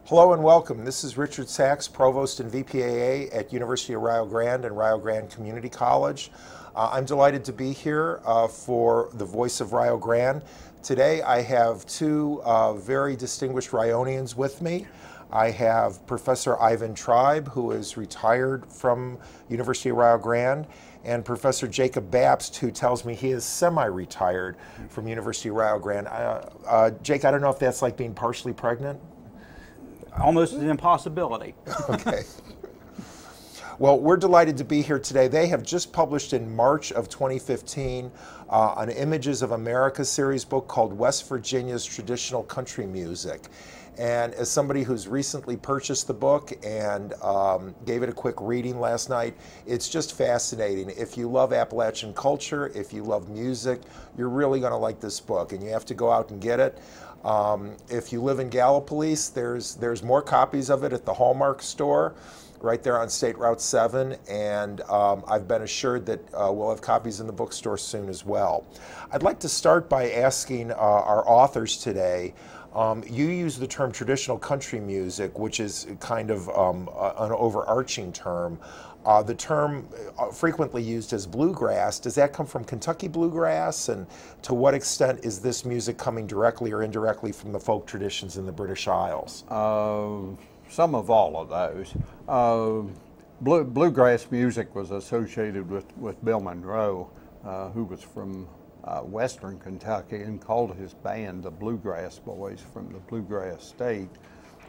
Hello and welcome. This is Richard Sachs, Provost and VPAA at University of Rio Grande and Rio Grande Community College. I'm delighted to be here for the Voice of Rio Grande. Today I have two very distinguished Rionians with me. I have Professor Ivan Tribe, who is retired from University of Rio Grande, and Professor Jacob Bapst, who tells me he is semi-retired from University of Rio Grande. Jake, I don't know if that's like being partially pregnant? Almost an impossibility. Okay. Well, we're delighted to be here today. They have just published in March of 2015 an Images of America series book called West Virginia's Traditional Country Music. And as somebody who's recently purchased the book and gave it a quick reading last night, it's just fascinating. If you love Appalachian culture, if you love music, you're really going to like this book, and you have to go out and get it. If you live in Gallipolis, there's more copies of it at the Hallmark store right there on State Route 7, and I've been assured that we'll have copies in the bookstore soon as well. I'd like to start by asking our authors today, you use the term traditional country music, which is kind of an overarching term. The term frequently used as bluegrass, does that come from Kentucky bluegrass? And to what extent is this music coming directly or indirectly from the folk traditions in the British Isles? Some of all of those. Bluegrass music was associated with Bill Monroe, who was from Western Kentucky and called his band the Bluegrass Boys from the Bluegrass State.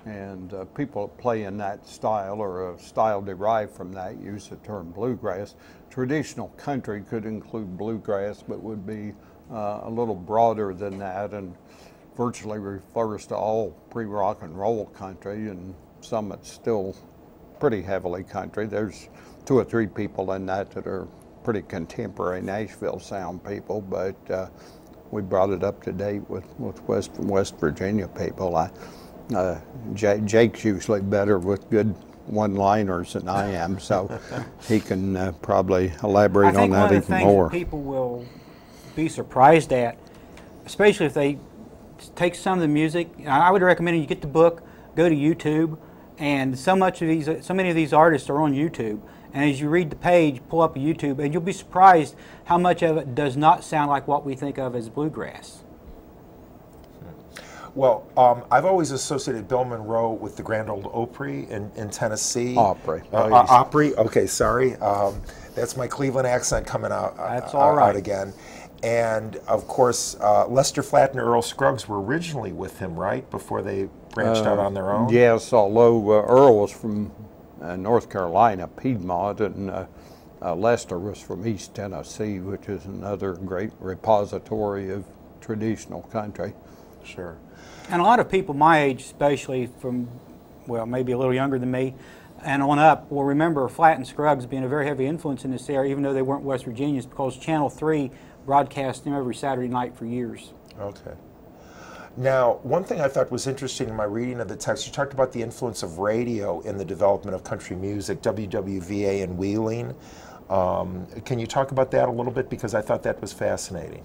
And people playing that style or a style derived from that use the term bluegrass. Traditional country could include bluegrass, but would be a little broader than that, and virtually refers to all pre-rock and roll country, and some that's still pretty heavily country. There's two or three people in that are pretty contemporary Nashville sound people, but we brought it up to date with West Virginia people. Jake's usually better with good one-liners than I am, so he can probably elaborate on that even more. I think one of the things that people will be surprised at, especially if they take some of the music, I would recommend you get the book, go to YouTube, and so many of these artists are on YouTube. And as you read the page, pull up a YouTube, and you'll be surprised how much of it does not sound like what we think of as bluegrass. Well, I've always associated Bill Monroe with the Grand Ole Opry in Tennessee. Opry. Opry, okay, sorry. That's my Cleveland accent coming out, That's all right. Out again. And of course, Lester Flatt and Earl Scruggs were originally with him, right? Before they branched out on their own? Yes, although Earl was from North Carolina, Piedmont, and Lester was from East Tennessee, which is another great repository of traditional country. Sure. And a lot of people my age, especially from, well, maybe a little younger than me, and on up, will remember Flatt and Scruggs being a very heavy influence in this area, even though they weren't West Virginians, because Channel 3 broadcast them every Saturday night for years. Okay. Now, one thing I thought was interesting in my reading of the text, you talked about the influence of radio in the development of country music, WWVA and Wheeling. Can you talk about that a little bit? Because I thought that was fascinating.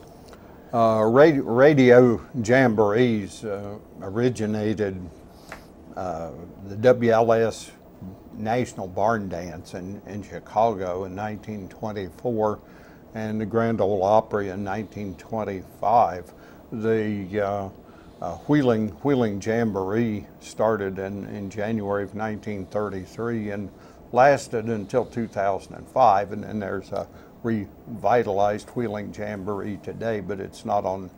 Radio jamborees originated the WLS National Barn Dance in Chicago in 1924 and the Grand Ole Opry in 1925. The Wheeling Jamboree started in January of 1933 and lasted until 2005, and then there's a revitalized Wheeling Jamboree today, but it's not on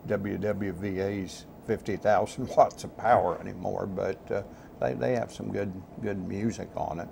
WWVA's 50,000 watts of power anymore, but they have some good music on it.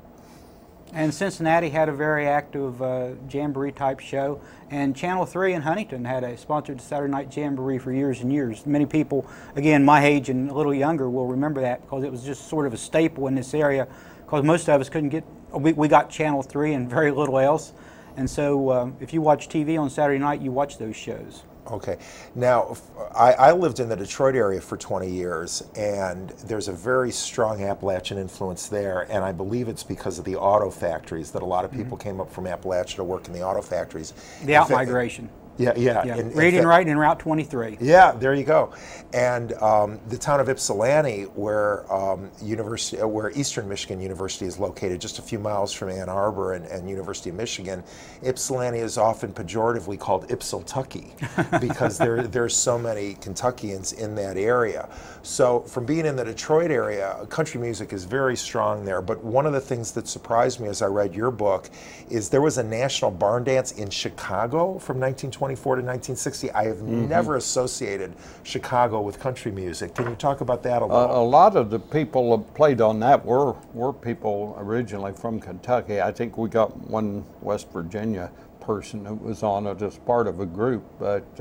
And Cincinnati had a very active jamboree type show, and Channel 3 in Huntington had a sponsored Saturday Night Jamboree for years and years. Many people, again my age and a little younger, will remember that because it was just sort of a staple in this area, because most of us couldn't get, we got Channel 3 and very little else. And so if you watch TV on Saturday night, you watch those shows. Okay. Now, I lived in the Detroit area for 20 years, and there's a very strong Appalachian influence there, and I believe it's because of the auto factories that a lot of people came up from Appalachia to work in the auto factories. The out-migration. Yeah, yeah. Yeah, In reading and writing in Route 23. Yeah, there you go. And the town of Ypsilanti, where where Eastern Michigan University is located, just a few miles from Ann Arbor and University of Michigan, Ypsilanti is often pejoratively called Ypsiltucky because there's so many Kentuckians in that area. So from being in the Detroit area, country music is very strong there. But one of the things that surprised me as I read your book is there was a national barn dance in Chicago from 1924 to 1960. I have never associated Chicago with country music. Can you talk about that a little? A lot of the people that played on that were people originally from Kentucky. I think we got one West Virginia person that was on it as part of a group, but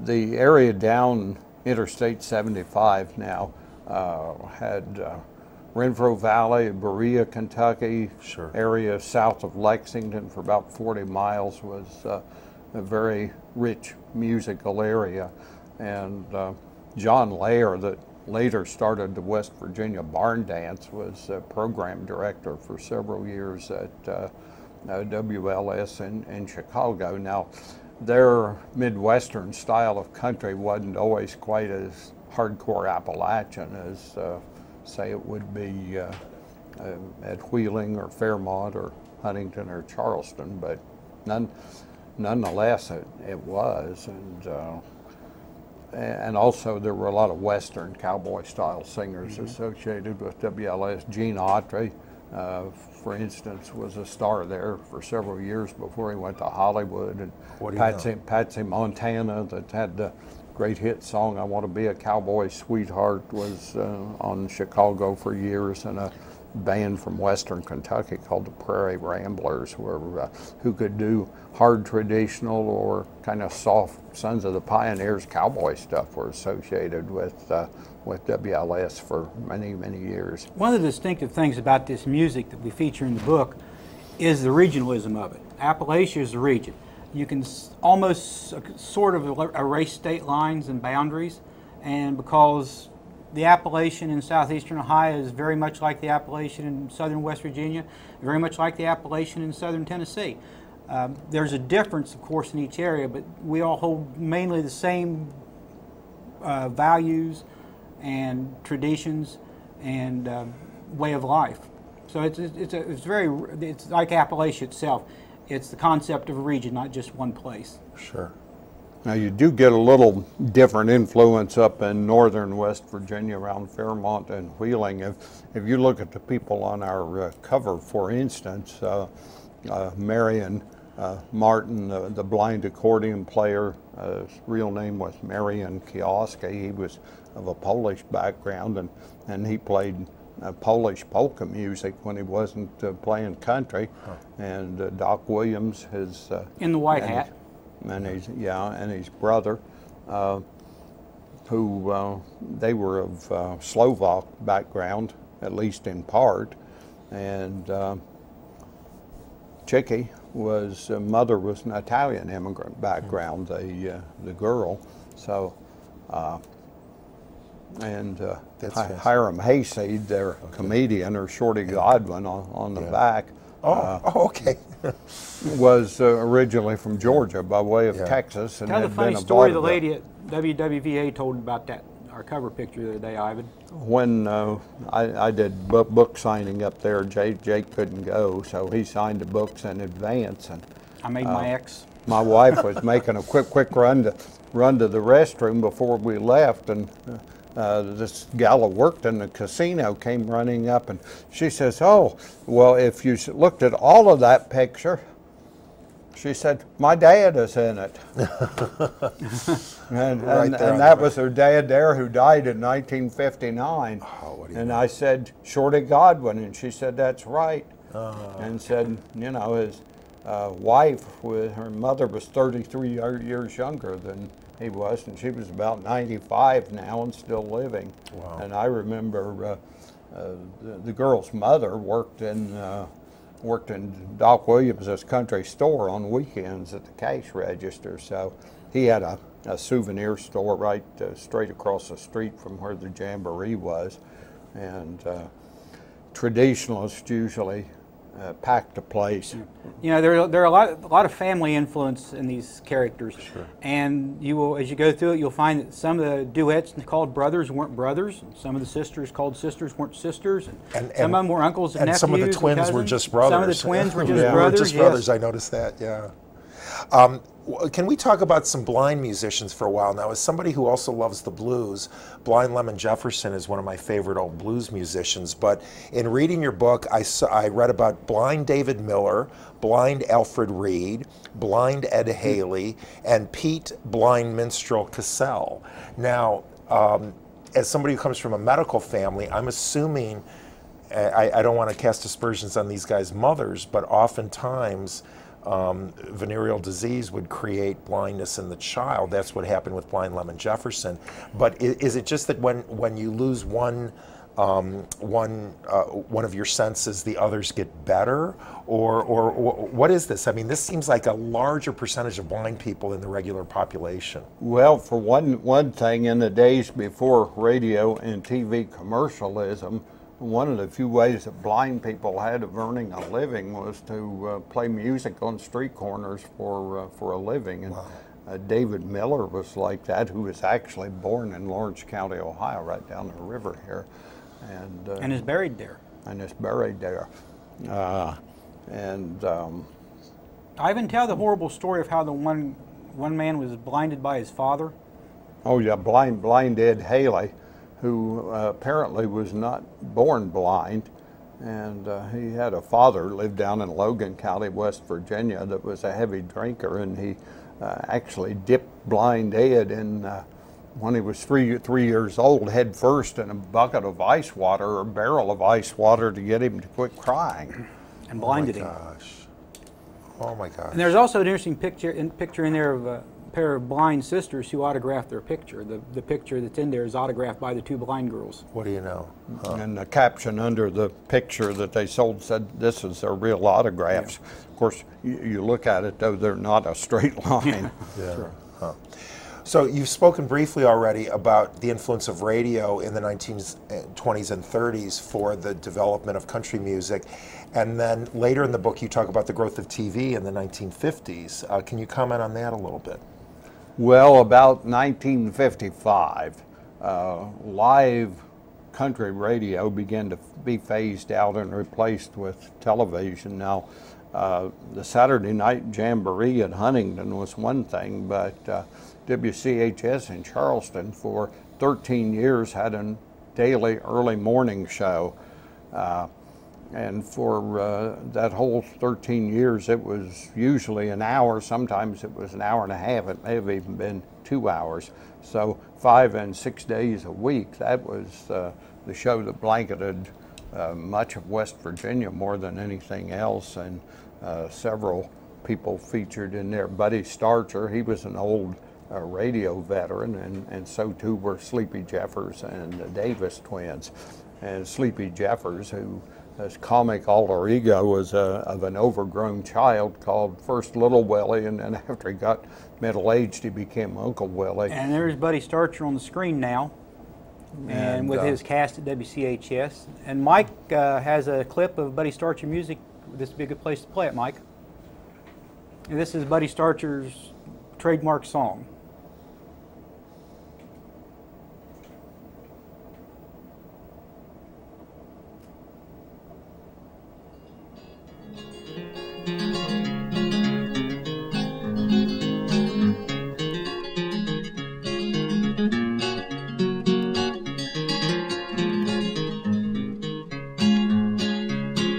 the area down Interstate 75 now had Renfro Valley, Berea, Kentucky, area south of Lexington for about 40 miles was a very rich musical area. And John Lair, that later started the West Virginia Barn Dance, was program director for several years at WLS in Chicago. Now, their Midwestern style of country wasn't always quite as hardcore Appalachian as say it would be at Wheeling or Fairmont or Huntington or Charleston, but nonetheless it was. And also there were a lot of Western cowboy style singers associated with WLS. Gene Autry, for instance, was a star there for several years before he went to Hollywood. And Patsy Montana, that had the great hit song "I Want to Be a Cowboy Sweetheart," was on Chicago for years, and a band from Western Kentucky called the Prairie Ramblers, who could do hard traditional or kind of soft Sons of the Pioneers cowboy stuff, were associated with WLS for many, many years. One of the distinctive things about this music that we feature in the book is the regionalism of it. Appalachia is the region. You can almost sort of erase state lines and boundaries, and because the Appalachian in southeastern Ohio is very much like the Appalachian in southern West Virginia, very much like the Appalachian in southern Tennessee. There's a difference, of course, in each area, but we all hold mainly the same values and traditions and way of life. So it's like Appalachia itself. It's the concept of a region, not just one place. Sure. Now you do get a little different influence up in northern West Virginia around Fairmont and Wheeling. If you look at the people on our cover, for instance, Marion Martin, the blind accordion player, his real name was Marian Kioski. He was of a Polish background, and he played Polish polka music when he wasn't playing country. And Doc Williams, his in the white hat, and his brother, who they were of Slovak background, at least in part, and Chicky mother was an Italian immigrant background, the girl. So, Hiram Hayseed, their comedian, or Shorty Godwin on the back. Okay. was originally from Georgia by way of Texas. And tell the funny story the lady at WWVA told about that, our cover picture the other day, Ivan. When I did book signing up there, Jake couldn't go, so he signed the books in advance. And I made my ex. My wife was making a quick run to the restroom before we left, and this gal who worked in the casino came running up, and she says, "Oh, well, if you looked at all of that picture," she said, "my dad is in it." and that was her dad there, who died in 1959. And I said, "Shorty Godwin," and she said, "That's right." And said, you know, his wife, her mother was 33 years younger than he was, and she was about 95 now and still living. Wow. And I remember the girl's mother worked in Doc Williams' country store on weekends at the cash register. So he had a souvenir store right straight across the street from where the Jamboree was. And traditionalists usually packed a place. You know, there are a lot of family influence in these characters, Sure. and you will, as you go through it, you'll find that some of the duets called brothers weren't brothers, and some of the sisters called sisters weren't sisters, and some of them were uncles and nephews. Some of the twins and were cousins. just brothers. Some of the twins were just Yeah, brothers. just yes. brothers. I noticed that. Yeah. Can we talk about some blind musicians for a while now? As somebody who also loves the blues, Blind Lemon Jefferson is one of my favorite old blues musicians. But in reading your book, I read about Blind David Miller, Blind Alfred Reed, Blind Ed Haley, and Pete Blind Minstrel Cassell. Now, as somebody who comes from a medical family, I'm assuming, I don't want to cast aspersions on these guys' mothers, but oftentimes venereal disease would create blindness in the child. That's what happened with Blind Lemon Jefferson. But is it just that when you lose one of your senses, the others get better, or what is this? I mean, this seems like a larger percentage of blind people in the regular population. Well, for one thing, in the days before radio and TV commercialism, one of the few ways that blind people had of earning a living was to play music on street corners for a living. And wow. David Miller was like that, who was actually born in Lawrence County, Ohio, right down the river here, And is buried there. And is buried there. Ivan, tell the horrible story of how the one man was blinded by his father. Oh yeah, blind Ed Haley, who apparently was not born blind, and he had a father lived down in Logan County, West Virginia, that was a heavy drinker, and he actually dipped blind Ed in when he was three years old, head first in a bucket of ice water or a barrel of ice water to get him to quit crying, and blinded him. Oh my gosh! And there's also an interesting picture in there of a pair of blind sisters who autographed their picture. The picture that's in there is autographed by the two blind girls. What do you know? And the caption under the picture that they sold said, "This is their real autographs." Yeah. Of course, you look at it, though, they're not a straight line. Yeah. Sure. Huh. So you've spoken briefly already about the influence of radio in the 1920s and 30s for the development of country music. And then later in the book, you talk about the growth of TV in the 1950s. Can you comment on that a little bit? Well, about 1955, live country radio began to be phased out and replaced with television. Now, the Saturday night jamboree at Huntington was one thing, but WCHS in Charleston for 13 years had a daily early morning show. And for that whole 13 years, it was usually an hour. Sometimes it was an hour and a half. It may have even been 2 hours. So 5 and 6 days a week, that was the show that blanketed much of West Virginia more than anything else. And several people featured in there. Buddy Starcher, he was an old radio veteran, and so too were Sleepy Jeffers and the Davis twins. And Sleepy Jeffers, who as comic alter ego was of an overgrown child called first Little Willie, and then after he got middle-aged, he became Uncle Willie. And there's Buddy Starcher on the screen now, and with his cast at WCHS. And Mike has a clip of Buddy Starcher music. This would be a good place to play it, Mike. And this is Buddy Starcher's trademark song.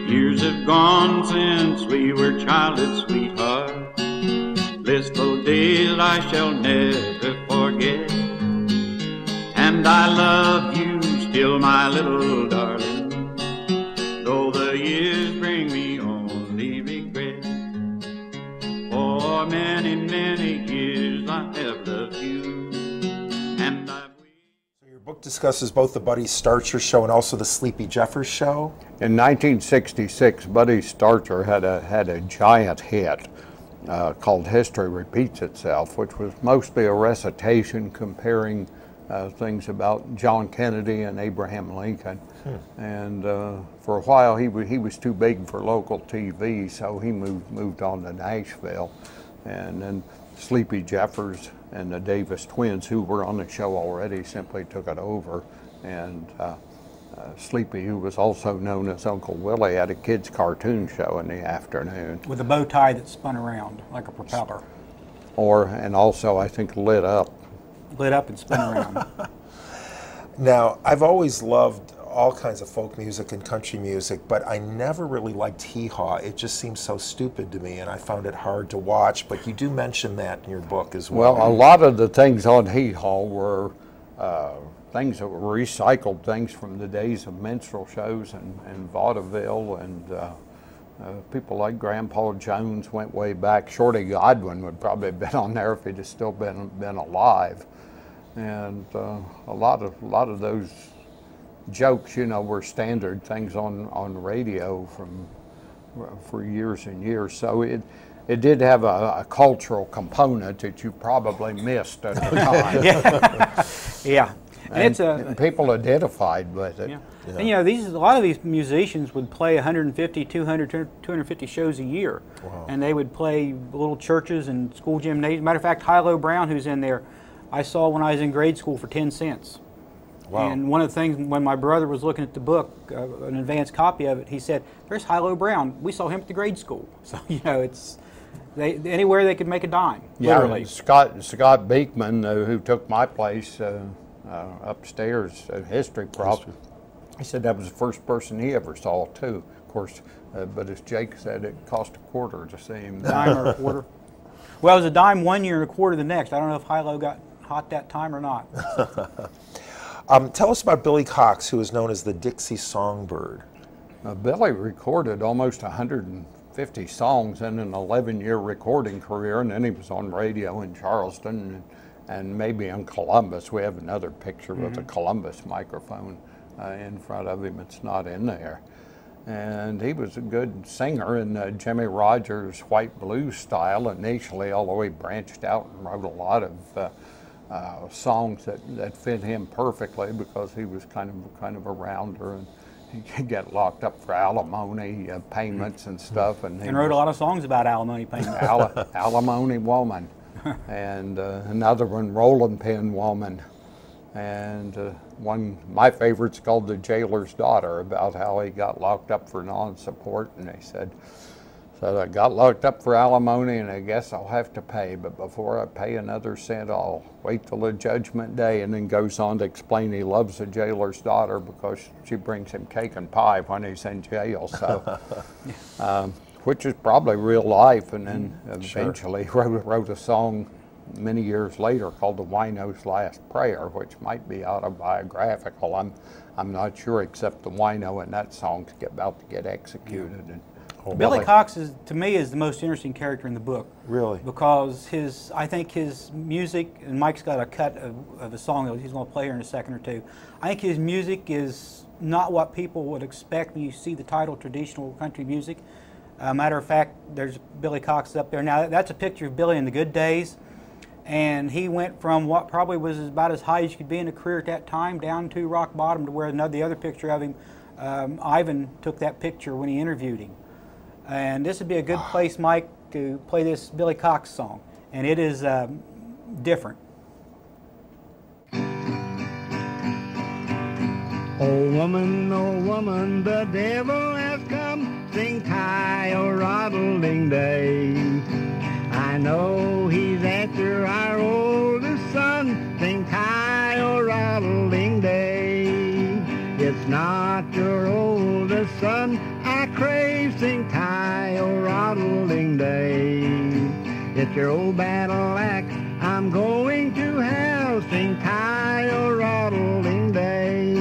Years have gone since we were childhood sweethearts, blissful days I shall never forget. And I love you still, my little darling, though the years bring me only regret. For many, many years I have loved you, and I've... So your book discusses both the Buddy Starcher show and also the Sleepy Jeffers show. In 1966, Buddy Starcher had a giant hit called History Repeats Itself, which was mostly a recitation comparing things about John Kennedy and Abraham Lincoln. And for a while he was too big for local TV, so he moved on to Nashville. And then Sleepy Jeffers and the Davis twins, who were on the show already, simply took it over. And Sleepy, who was also known as Uncle Willie, had a kids' cartoon show in the afternoon. With a bow tie that spun around like a propeller. And also, I think, lit up. Lit up and spun around. Now, I've always loved all kinds of folk music and country music, but I never really liked hee-haw. It just seems so stupid to me, and I found it hard to watch, but you do mention that in your book as well. Well, a lot of the things on hee-haw were things that were recycled, things from the days of minstrel shows and vaudeville, and people like Grandpa Jones went way back. Shorty Godwin would probably have been on there if he'd have still been alive. And a lot of those jokes, you know, were standard things on radio for years and years. So it did have a cultural component that you probably missed at the time. Yeah. And people identified with it. Yeah. Yeah. And you know, a lot of these musicians would play 150, 200, 250 shows a year. Wow. And they would play little churches and school gymnasiums. Matter of fact, Hilo Brown, who's in there, I saw when I was in grade school for 10 cents. Wow. And one of the things, when my brother was looking at the book, an advanced copy of it, he said, "There's Hilo Brown. We saw him at the grade school." So, you know, it's anywhere they could make a dime, literally. Scott Beekman, who took my place upstairs at History Prop, he said that was the first person he ever saw, too. Of course, but as Jake said, it cost a quarter to see him. Dime or a quarter? Well, it was a dime one year and a quarter the next. I don't know if Hilo got hot that time or not. Tell us about Billy Cox, who is known as the Dixie Songbird. Billy recorded almost 150 songs in an 11-year recording career, and then he was on radio in Charleston and maybe in Columbus. We have another picture with a Columbus microphone in front of him. It's not in there. And he was a good singer in Jimmy Rogers' white blues style initially, although he branched out and wrote a lot of songs that fit him perfectly because he was kind of a rounder, and he could get locked up for alimony payments and stuff. And wrote a lot of songs about alimony payments. Alimony Woman, and another one, Rolling Pin Woman. And my favorite's called The Jailer's Daughter, about how he got locked up for non-support, and he said, "So I got locked up for alimony, and I guess I'll have to pay, but before I pay another cent, I'll wait till the judgment day," and then goes on to explain he loves the jailer's daughter because she brings him cake and pie when he's in jail, so, which is probably real life, and then eventually wrote a song many years later called The Wino's Last Prayer, which might be autobiographical. I'm not sure, except the wino in that song's about to get executed. And Billy Cox to me is the most interesting character in the book. Really? Because I think his music, and Mike's got a cut of a song that he's going to play here in a second or two. I think his music is not what people would expect when you see the title traditional country music. Matter of fact, there's Billy Cox up there. Now that's a picture of Billy in the good days. And he went from what probably was about as high as you could be in a career at that time down to rock bottom, to where the other picture of him, Ivan took that picture when he interviewed him. And this would be a good place, Mike, to play this Billy Cox song. And it is different. Oh woman, the devil has come, sing tie-o-roddling day. I know he's after our oldest son, sing tie-o-roddling day. It's not your oldest son I crave, sing tie-o-roddling day. It's your old battle axe I'm going to have, sing tie-o-roddling day.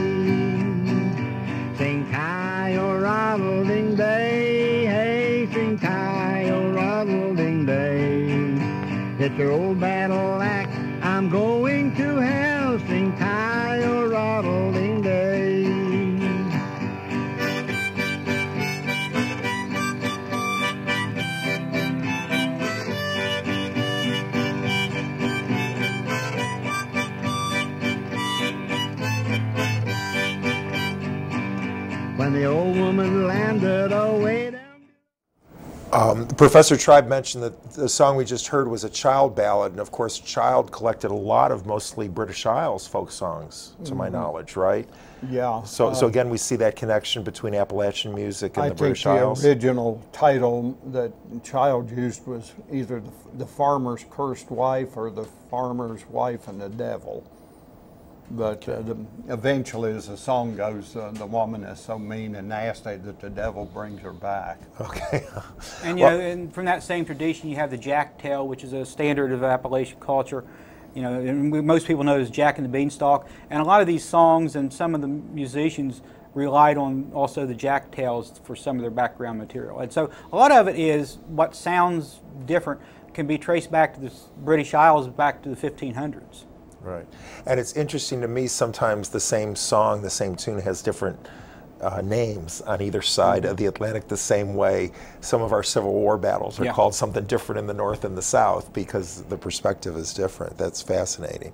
Sing tie-o-roddling day, hey, sing tie-o-roddling day. It's your old battle axe I'm going to have, sing tie-o-roddling day. when the old woman landed away down. Professor Tribe mentioned that the song we just heard was a child ballad, and of course Child collected a lot of mostly British Isles folk songs, to my knowledge, right? Yeah. So again, we see that connection between Appalachian music and the British I think Isles. the original title that Child used was either the Farmer's Cursed Wife or the Farmer's Wife and the Devil. But eventually, as the song goes, the woman is so mean and nasty that the devil brings her back. Okay. And you know, and from that same tradition, you have the Jack Tale, which is a standard of Appalachian culture. You know, and most people know it as Jack and the Beanstalk. And a lot of these songs and some of the musicians relied on also the Jack Tales for some of their background material. And so a lot of it is what sounds different can be traced back to the British Isles, back to the 1500s. Right. And it's interesting to me, sometimes the same song, the same tune has different names on either side of the Atlantic, the same way some of our Civil War battles are called something different in the North and the South because the perspective is different. That's fascinating.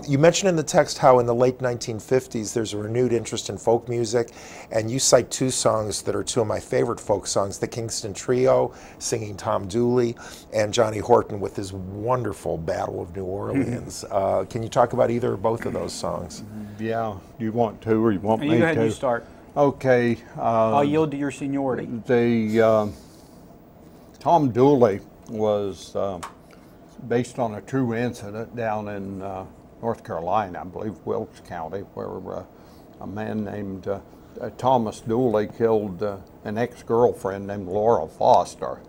You mentioned in the text how in the late 1950s there's a renewed interest in folk music, and you cite two songs that are two of my favorite folk songs, the Kingston Trio singing Tom Dooley and Johnny Horton with his wonderful Battle of New Orleans. Can you talk about either or both of those songs? Yeah, you want to or you want me to? You go ahead and you start. Okay. I'll yield to your seniority. Tom Dooley was based on a true incident down in North Carolina, I believe Wilkes County, where a man named Thomas Dooley killed an ex-girlfriend named Laura Foster.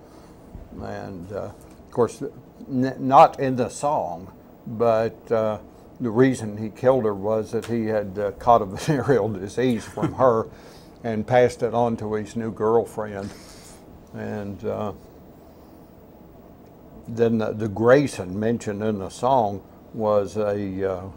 And of course, not in the song, but the reason he killed her was that he had caught a venereal disease from her and passed it on to his new girlfriend. And then the Grayson mentioned in the song was a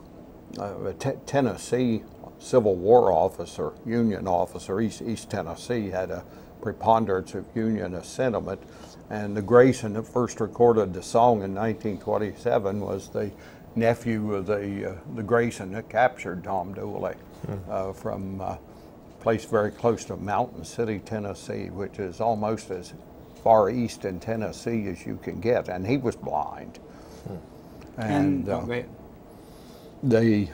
Tennessee Civil War officer, Union officer. East Tennessee had a preponderance of Unionist sentiment, and the Grayson that first recorded the song in 1927 was the nephew of the Grayson that captured Tom Dooley from a place very close to Mountain City, Tennessee, which is almost as far east in Tennessee as you can get, and he was blind. And the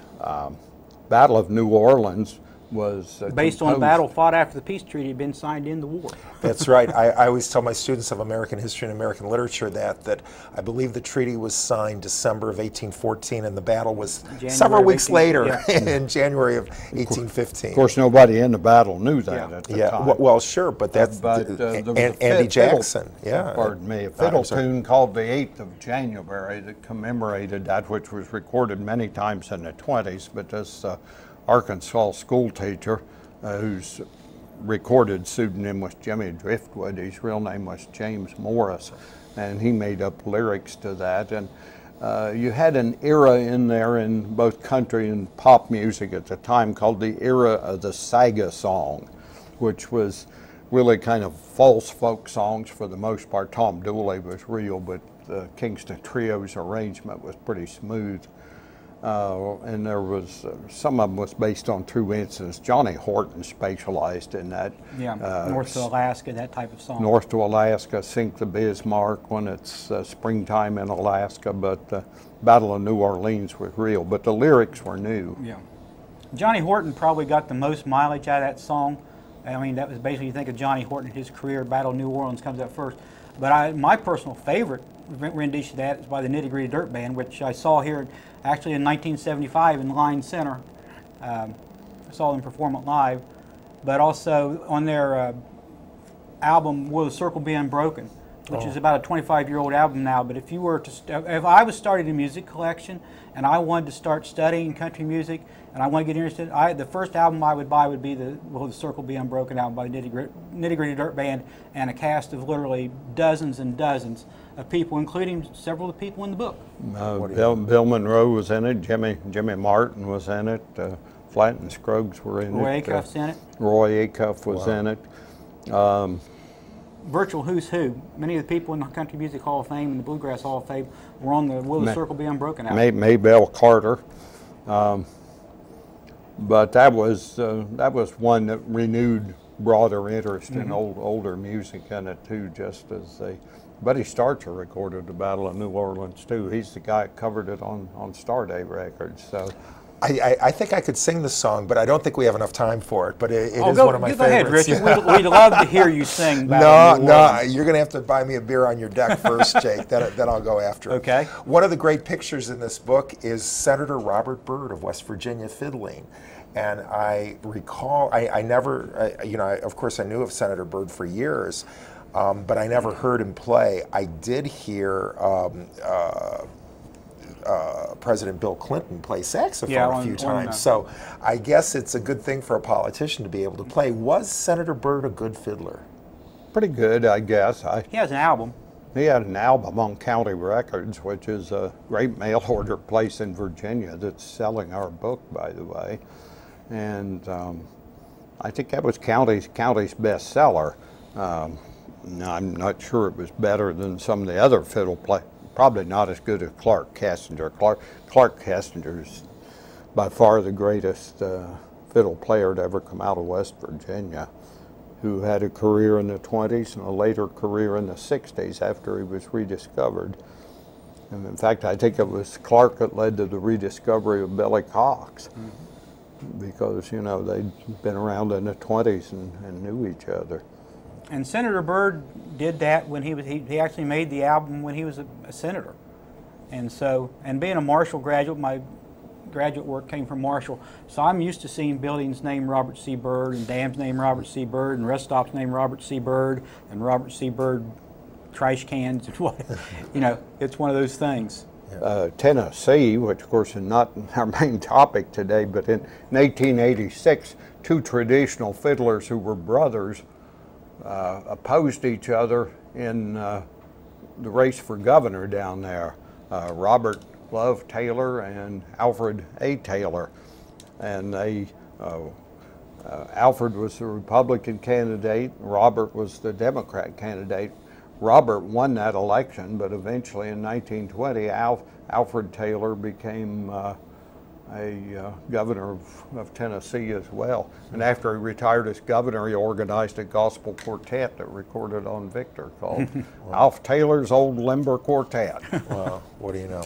Battle of New Orleans was based on a battle fought after the peace treaty had been signed in the war. That's right. I always tell my students of American history and American literature that I believe the treaty was signed December of 1814 and the battle was several weeks later in January of 1815. Of course, nobody in the battle knew that at the time. Well, sure, but that's Andy Jackson. Pardon me. A fiddle tune called the 8th of January that commemorated that, which was recorded many times in the 20s, but this Arkansas school teacher whose recorded pseudonym was Jimmy Driftwood. His real name was James Morris, and he made up lyrics to that. And you had an era in there in both country and pop music at the time called the era of the saga song, which was really kind of false folk songs for the most part. Tom Dooley was real, but the Kingston Trio's arrangement was pretty smooth. And there was, some of them was based on true incidents. Johnny Horton specialized in that. North to Alaska, that type of song. North to Alaska, Sink the Bismarck when it's springtime in Alaska, but Battle of New Orleans was real, but the lyrics were new. Johnny Horton probably got the most mileage out of that song. I mean, that was basically, you think of Johnny Horton, his career, Battle of New Orleans comes up first. But my personal favorite rendition of that is by the Nitty Gritty Dirt Band, which I saw here actually in 1975 in Line Center. I saw them perform it live, but also on their album Will the Circle Be Unbroken, which is about a 25-year-old album now. But if you were to, if I was starting a music collection and I wanted to start studying country music and I want to get interested, the first album I would buy would be the Will the Circle Be Unbroken album by the Nitty Gritty Dirt Band, and a cast of literally dozens and dozens of people, including several of the people in the book. Bill Monroe was in it. Jimmy Martin was in it. Flatt and Scruggs were in it. Roy Acuff's in it. Roy Acuff was in it. Virtual who's who. Many of the people in the Country Music Hall of Fame and the Bluegrass Hall of Fame were on the Will the Circle Be Unbroken album. Maybelle Carter. But that was one that renewed broader interest in older music in it too. Just as Buddy Starcher recorded the Battle of New Orleans too. He's the guy that covered it on Starday Records. So. I think I could sing the song, but I don't think we have enough time for it. But it is one of my favorites. Go ahead, Richard. We'd love to hear you sing. No, you're going to have to buy me a beer on your deck first, Jake. Then I'll go after it. Okay. One of the great pictures in this book is Senator Robert Byrd of West Virginia fiddling. And I recall, I never, of course I knew of Senator Byrd for years, but I never heard him play. I did hear President Bill Clinton play saxophone a few times. So I guess it's a good thing for a politician to be able to play. Was Senator Byrd a good fiddler? Pretty good, I guess. He has an album. He had an album on County Records, which is a great mail order place in Virginia that's selling our book, by the way. And I think that was County's bestseller. I'm not sure it was better than some of the other fiddle players. Probably not as good as Clark Cassinger. Clark Cassinger's by far the greatest fiddle player to ever come out of West Virginia, who had a career in the 20s and a later career in the 60s after he was rediscovered. And in fact, I think it was Clark that led to the rediscovery of Billy Cox, because, they'd been around in the 20s and knew each other. And Senator Byrd did that when he actually made the album when he was a senator. And being a Marshall graduate, my graduate work came from Marshall, so I'm used to seeing buildings named Robert C. Byrd, and dams named Robert C. Byrd, and rest stops named Robert C. Byrd, and Robert C. Byrd trash cans, and what, it's one of those things. Tennessee, which of course is not our main topic today, but in 1886, two traditional fiddlers who were brothers opposed each other in the race for governor down there. Robert Love Taylor and Alfred A. Taylor. And Alfred was the Republican candidate, Robert was the Democrat candidate. Robert won that election, but eventually in 1920, Alfred Taylor became a governor of Tennessee as well. And after he retired as governor, he organized a gospel quartet that recorded on Victor called Alf Taylor's Old Limber Quartet. Well, what do you know?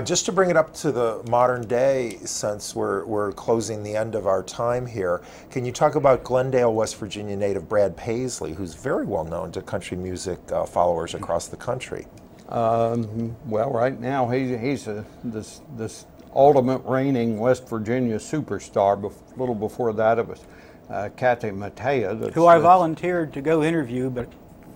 Just to bring it up to the modern day, since we're closing the end of our time here, can you talk about Glendale, West Virginia native Brad Paisley, who's very well known to country music followers across the country? Well, right now he's this ultimate reigning West Virginia superstar. A little before that, it was Kathy Mattea, who I volunteered to go interview, but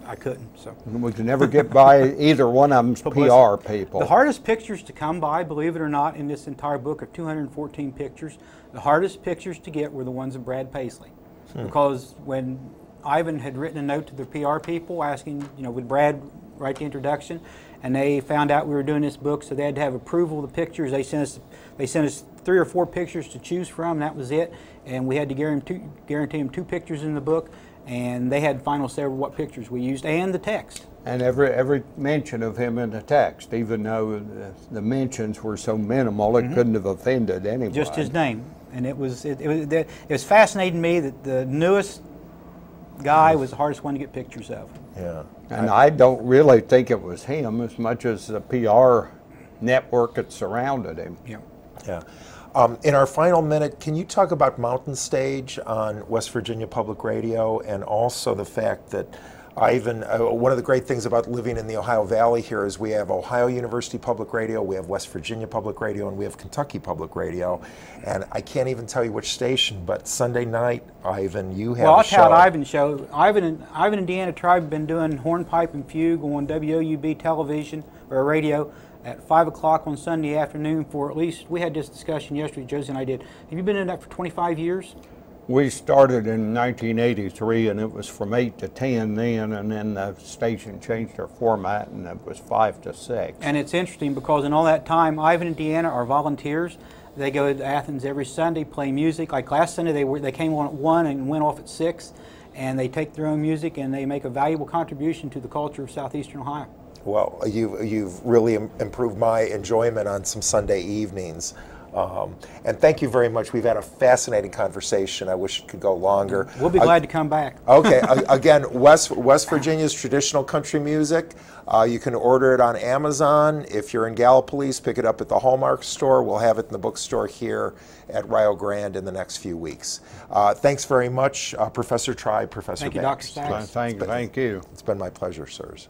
I couldn't. So we could never get by either one of them's PR people. The hardest pictures to come by, believe it or not, in this entire book of 214 pictures, the hardest pictures to get were the ones of Brad Paisley, because when Ivan had written a note to the PR people asking, would Brad write the introduction, and they found out we were doing this book, so they had to have approval of the pictures. They sent us 3 or 4 pictures to choose from, and that was it. And we had to guarantee them 2 pictures in the book, and they had final say over what pictures we used and the text. And every mention of him in the text, even though the mentions were so minimal, it couldn't have offended anyone. Just his name, and it was fascinating to me that the newest guy was the hardest one to get pictures of. Yeah. And I don't really think it was him as much as the PR network that surrounded him. Yeah. Yeah. In our final minute, can you talk about Mountain Stage on West Virginia Public Radio, and also the fact that Ivan, one of the great things about living in the Ohio Valley here is we have Ohio University Public Radio, we have West Virginia Public Radio, and we have Kentucky Public Radio. And I can't even tell you which station, but Sunday night, Ivan, you have a show. Well, I'll tell Ivan's show. Ivan and Indiana Tribe have been doing hornpipe and fugue on WOUB television or radio at 5 o'clock on Sunday afternoon for at least, we had this discussion yesterday, Josie and I did. Have you been in that for 25 years? We started in 1983, and it was from 8 to 10 then, and then the station changed their format, and it was 5 to 6. And it's interesting because in all that time, Ivan and Deanna are volunteers. They go to Athens every Sunday, play music. Like last Sunday, they came on at 1 and went off at 6, and they take their own music, and they make a valuable contribution to the culture of southeastern Ohio. Well, you've really improved my enjoyment on some Sunday evenings. And thank you very much. We've had a fascinating conversation. I wish it could go longer. We'll be glad to come back. Okay, again, West Virginia's traditional country music. You can order it on Amazon. If you're in Gallipolis, pick it up at the Hallmark store. We'll have it in the bookstore here at Rio Grande in the next few weeks. Thanks very much, Professor Tribe, Professor Thank you, Bapst. Dr. Staggs. Thank you. It's been my pleasure, sirs.